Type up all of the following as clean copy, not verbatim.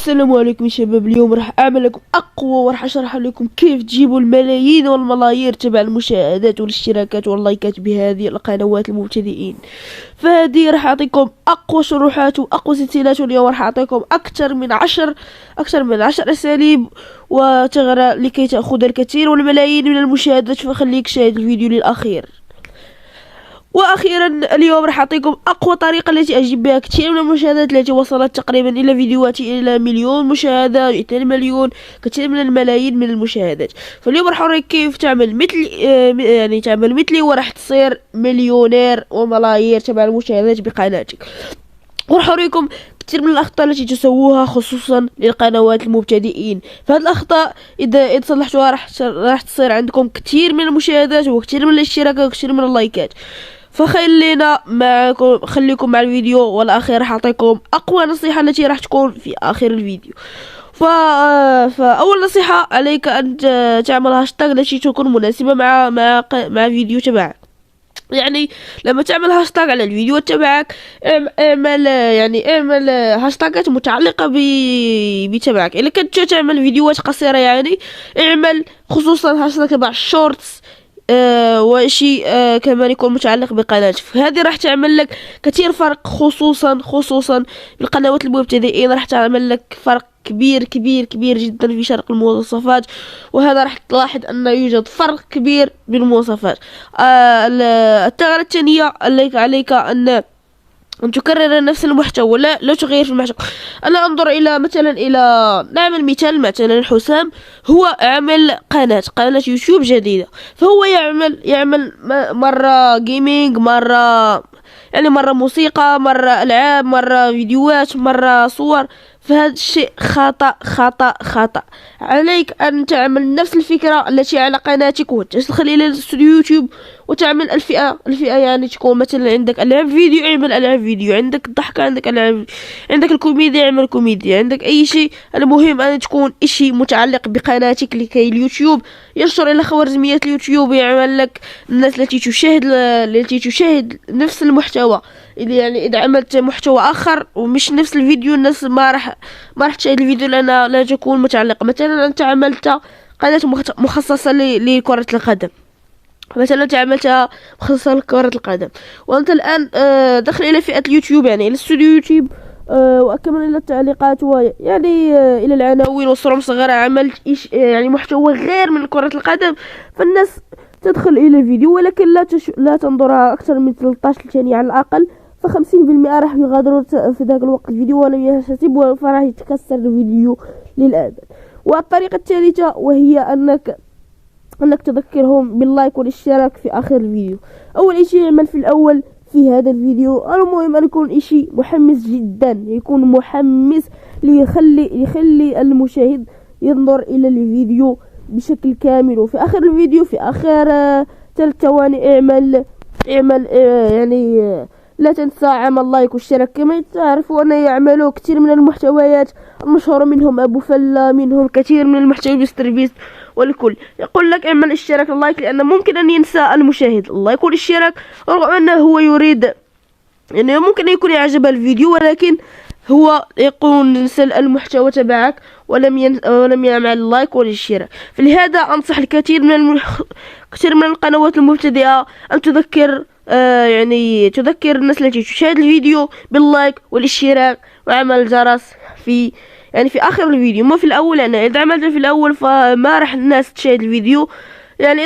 السلام عليكم يا شباب. اليوم راح اعمل لكم اقوى وراح اشرح لكم كيف تجيبوا الملايين والملايير تبع المشاهدات والاشتراكات واللايكات بهذه القنوات المبتدئين. فهذه راح اعطيكم اقوى شروحات واقوى سلسلات، واليوم راح اعطيكم اكثر من 10 اساليب وثغرة لكي تاخذ الكثير والملايين من المشاهدات. فخليك شاهد الفيديو للاخير. واخيرا اليوم راح اعطيكم اقوى طريقه التي اجيب بها كثير من المشاهدات التي وصلت تقريبا الى فيديوهاتي الى 1,000,000 مشاهده، 2 مليون، كثير من الملايين من المشاهدات. فاليوم راح اوريك كيف تعمل تعمل مثلي وراح تصير مليونير وملايير تبع المشاهدات بقناتك. وراح اوريكم كثير من الاخطاء التي تسووها خصوصا للقنوات المبتدئين. فهاد الاخطاء اذا صلحتوها راح تصير عندكم كثير من المشاهدات وكثير من الاشتراكات وكثير من اللايكات. خليكم مع الفيديو، والاخير راح اعطيكم اقوى نصيحه التي راح تكون في اخر الفيديو. فاول نصيحه عليك ان تعمل هاشتاغ التي تكون مناسبه مع فيديو تبعك. يعني لما تعمل هاشتاغ على الفيديو تبعك اعمل هاشتاغات متعلقه بتبعك. اذا كنت تعمل فيديوهات قصيره اعمل خصوصا هاشتاغ تبع الشورتس وشيء كمان يكون متعلق بقناتك. فهذه راح تعمل لك كثير فرق، خصوصا بالقنوات المبتدئين. راح تعمل لك فرق كبير كبير كبير جدا في شرح المواصفات، وهذا راح تلاحظ ان يوجد فرق كبير بالمواصفات. الثغرة الثانية عليك ان تكرر نفس المحتوى، لا تغير في المحتوى. انا انظر نعمل مثلا حسام هو عمل قناة يوتيوب جديدة، فهو يعمل مرة جيمنج، مرة موسيقى، مرة العاب، مرة فيديوهات، مرة صور. فهذا الشيء خطأ. عليك أن تعمل نفس الفكرة التي على قناتك وتدخل إلى الاستوديو يوتيوب وتعمل الفئة. يعني تكون مثلا عندك ألعاب فيديو، اعمل ألعاب فيديو، عندك الضحك، عندك ألعاب، عندك الكوميديا، اعمل كوميديا، عندك أي شيء. المهم أن تكون إشي متعلق بقناتك لكي اليوتيوب ينشر إلى خوارزميات اليوتيوب ويعمل لك الناس التي تشاهد نفس المحتوى. إذا عملت محتوى آخر ومش نفس الفيديو، الناس ما راح تشاهد الفيديو لأنها لا تكون متعلقة. مثلا أنت عملت قناة مخصصة لكرة القدم، وأنت الآن دخل إلى فئة اليوتيوب، يعني إلى استوديو يوتيوب، وكمان إلى التعليقات إلى العناوين والصورة المصغرة عملت محتوى غير من كرة القدم. فالناس تدخل إلى الفيديو ولكن لا تنظرها أكثر من 13 ثانية على الأقل. ف50% راح يغادروا في ذاك الوقت الفيديو ولم يحتسبوا، فراح يتكسر الفيديو للأبد. والطريقة الثالثة وهي أنك تذكرهم باللايك والاشتراك في آخر الفيديو. أول شيء يعمل في الأول في هذا الفيديو، المهم أن يكون شيء محمس جدا، يكون محمس ليخلي المشاهد ينظر إلى الفيديو بشكل كامل. وفي آخر الفيديو، في آخر 3 ثواني، اعمل لا تنسى عمل لايك واشتراك. كما تعرفوا أن يعملوا كثير من المحتويات المشهورة، منهم أبو فلة، منهم كثير من المحتوى مستر بيست، والكل يقول لك اعمل اشتراك اللايك، لأن ممكن أن ينسى المشاهد اللايك والاشتراك، رغم أنه هو يريد ممكن يكون يعجب الفيديو، ولكن هو يكون نسى المحتوى تبعك ولم يعمل اللايك والاشتراك. فلهذا أنصح الكثير من القنوات المبتدئة أن تذكر الناس التي تشاهد الفيديو باللايك والاشتراك وعمل الجرس في آخر الفيديو، مو في الأول. لأن إذا عملت في الأول فما راح الناس تشاهد الفيديو.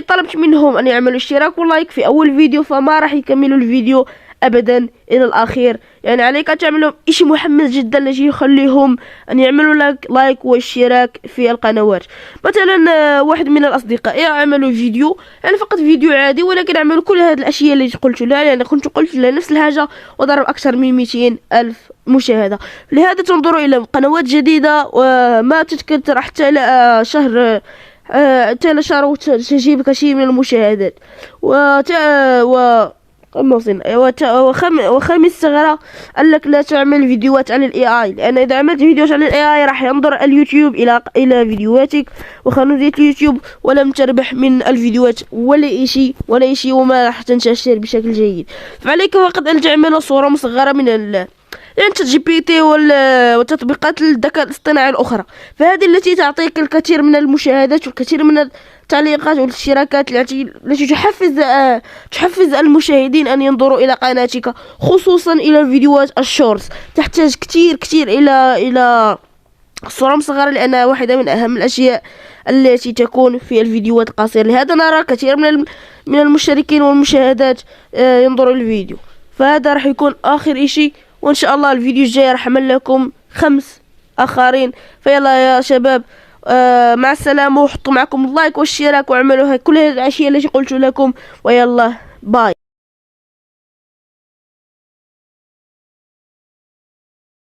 طلبت منهم أن يعملوا اشتراك ولايك في أول فيديو، فما راح يكملوا الفيديو أبدا إلى الأخير. عليك تعملوا إشي محمس جدا الذي يخليهم أن يعملوا لك لايك واشتراك في القنوات. مثلا واحد من الأصدقاء يعملوا فيديو، فقط فيديو عادي، ولكن عملوا كل هذه الأشياء اللي قلت لها، كنت قلت لها نفس الحاجة، وضرب أكثر من 200,000 مشاهدة. لهذا تنظروا إلى قنوات جديدة وما تتكثر حتى شهر وتجيب كثير من المشاهدات. وخامس ثغرة أنك لا تعمل فيديوهات على الاي، لأن إذا عملت فيديوهات على الاي راح ينظر اليوتيوب إلى فيديوهاتك وقناة اليوتيوب، ولم تربح من الفيديوهات ولا شيء وما راح تنتشر بشكل جيد. فعليك فقط أن تعمل صورة مصغرة يعني ChatGPT وتطبيقات الذكاء الاصطناعي الأخرى، فهذه التي تعطيك الكثير من المشاهدات والكثير من التعليقات والاشتراكات التي تحفز المشاهدين أن ينظروا إلى قناتك، خصوصا إلى الفيديوهات الشورتس. تحتاج كثير إلى الصورة مصغرة، لأنها واحدة من أهم الأشياء التي تكون في الفيديوهات القصيرة. لهذا نرى كثير من المشتركين والمشاهدات ينظروا الفيديو. فهذا راح يكون آخر إشي، وإن شاء الله الفيديو الجاي راح أعمل لكم 5 آخرين. فيلا يا شباب، مع السلامة، وحطوا معكم اللايك والاشتراك واعملوا كل هذه الأشياء التي قلت لكم، ويلا باي.